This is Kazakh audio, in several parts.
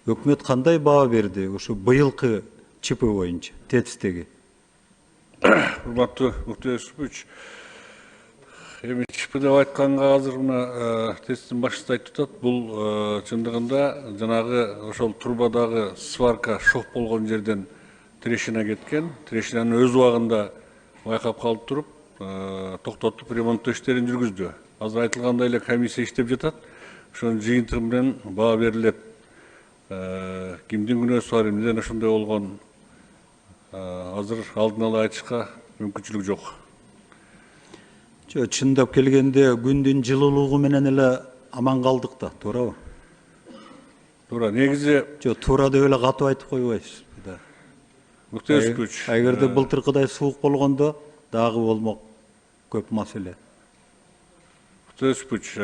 Өкмөт кандай баа берди ушу быйылкы ЧП боюнча, ТЭЦтеги? Урматтуу Муктар Юсупович, эми ЧП деп айтканга азыр мына ТЭЦтин башчысы айтып атат. Бул чындыгында жанагы ошол трубадагы сварка шов болгон жерден трещина кеткен. Трещинаны өз убагында байкап калып туруп, токтотуп ремонттоо иштерин жүргүздү. Азыр айтылгандай эле комиссия иштеп жатат. Ошонун жыйынтыгы менен баа берилет. Кимдин күнөөсү бар, эмнеден ошондой болгон, азыр алдын ала айтышка мүмкүнчүлүк жок. Чындап келгенде күндүн жылуулугу менен эле аман калдык да, туурабы? Туура, негизи Туура деп эле катуу айтып койбойсузбу да. Муктар Юсупович, Эгерде былтыркыдай суук болгондо дагы болмок көп маселе. Муктар Юсупович,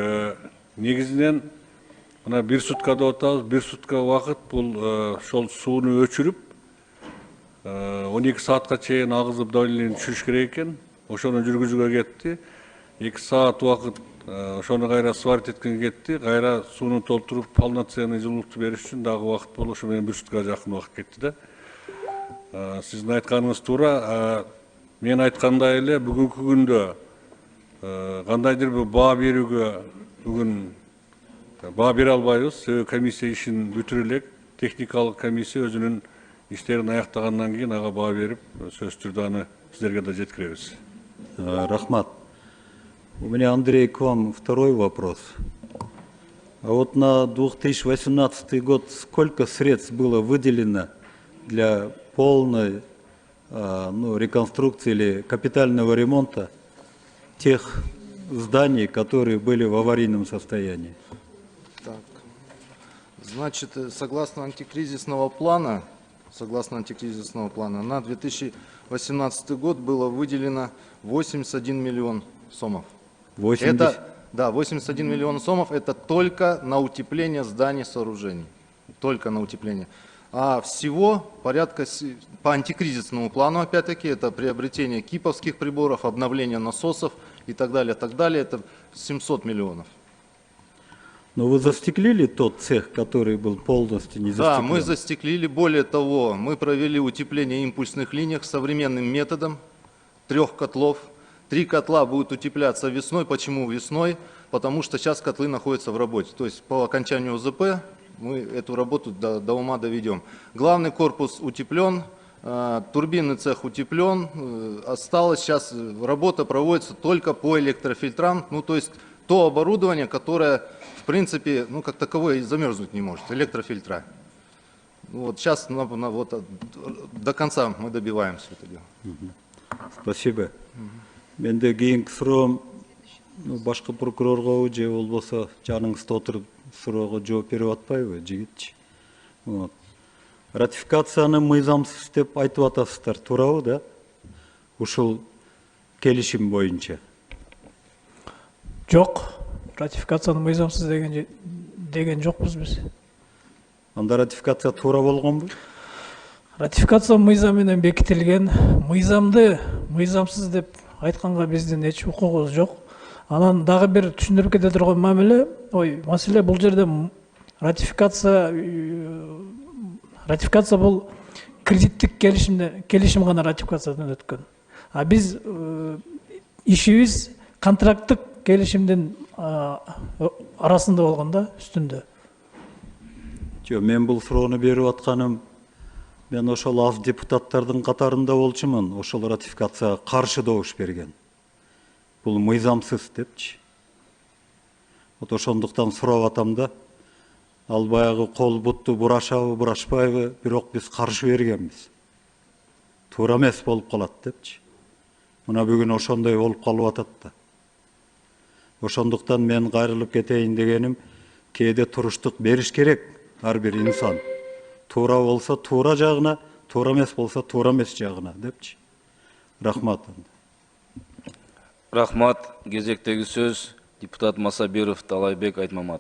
негизинен мына 1 сутка деп атабыз, 1 сутка убакыт бул ошол сууну өчүрүп 12 саатка чейин агызып давлениени түшүрүш керек экен. Ошону жүргүзүүгө кетти. 2 саат убакыт ошону кайра сварить эткенге кетти. Кайра сууну толтуруп полноценный жылуулукту бериш үчүн дагы убакыт болуп, ошо менен 1 суткага жакын убакыт кетти да. Сиздин айтканыңыз туура. Мен айткандай эле бүгүнкү күндө кандайдыр бир баа берүүгө бүгүн баа бере албайбыз. Себеби комиссия ишин бүтүрө элек. Техникалык комиссия өзүнүн иштерин аяктагандан кийин ага баа берип, сөзсүз түрдө аны сиздерге да жеткиребиз. Рахмат. У меня, Андрей, к вам второй вопрос. А вот на 2018 год сколько средств было выделено для полной реконструкции или капитального ремонта тех зданий, которые были в аварийном состоянии? Так. Значит, согласно антикризисного плана, на 2018 год было выделено 81 миллион сомов. 80? Да, 81 миллион сомов это только на утепление зданий, сооружений. Только на утепление. А всего порядка, по антикризисному плану, опять-таки, это приобретение киповских приборов, обновление насосов и так далее, это 700 миллионов. Но вы застеклили тот цех, который был полностью не застеклен? Да, мы застеклили. Более того, мы провели утепление импульсных линий современным методом 3 котлов. 3 котла будут утепляться весной. Почему весной? Потому что сейчас котлы находятся в работе. То есть по окончанию ОЗП мы эту работу до ума доведем. Главный корпус утеплен, турбинный цех утеплен. Осталось сейчас, работа проводится только по электрофильтрам. Ну, то есть то оборудование, которое, в принципе, ну, как таковое замерзнуть не может, электрофильтра. Вот сейчас вот, до конца мы добиваемся этого. Спасибо. Менде кийинки суроом башкы прокурорго же болбосо жаныңызда отуруп суроого жооп берип атпайбы, жигитчи? Ратификацияны мыйзамсыз деп айтып атасыздар, туурабы да? Ушул келишим боюнча. Жок, ратификацияны мыйзамсыз деген жокпуз биз. Анда ратификация туура болгонбу? Ратификация мыйзам менен бекитилген. Мыйзамды мыйзамсыз деп айтканга биздин эч укугубуз жок. Анан дагы бир түшүндүрүп кете турган маселе бул жерде ратификация бул кредиттик келишим гана ратификациядан өткөн. А биз ишибиз контракттык келишимдин арасында болгондо, үстүндө. Мен бул суроону берип атканым, мен ошол аз депутаттардын катарында болчумун, ошол ратификацияга каршы добуш берген. Бул мыйзамсыз депчи. Вот ошондуктан сурап атам да, ал баягы кол бутту бурашабы, бурашпайбы, бирок биз каршы бергенбиз. Туура эмес болуп калат депчи. Мына бүгүн ошондой болуп калып атат да. Ошондуктан мен кайрылып кетейин дегеним, кээде туруштук бериш керек ар бир инсан. Туура болсо туура жагына, туура эмес болсо туура эмес жагына депчи. Рахмат. Рахмат. Кезектеги сөз депутат Масабиров Талайбек Айтмаматов.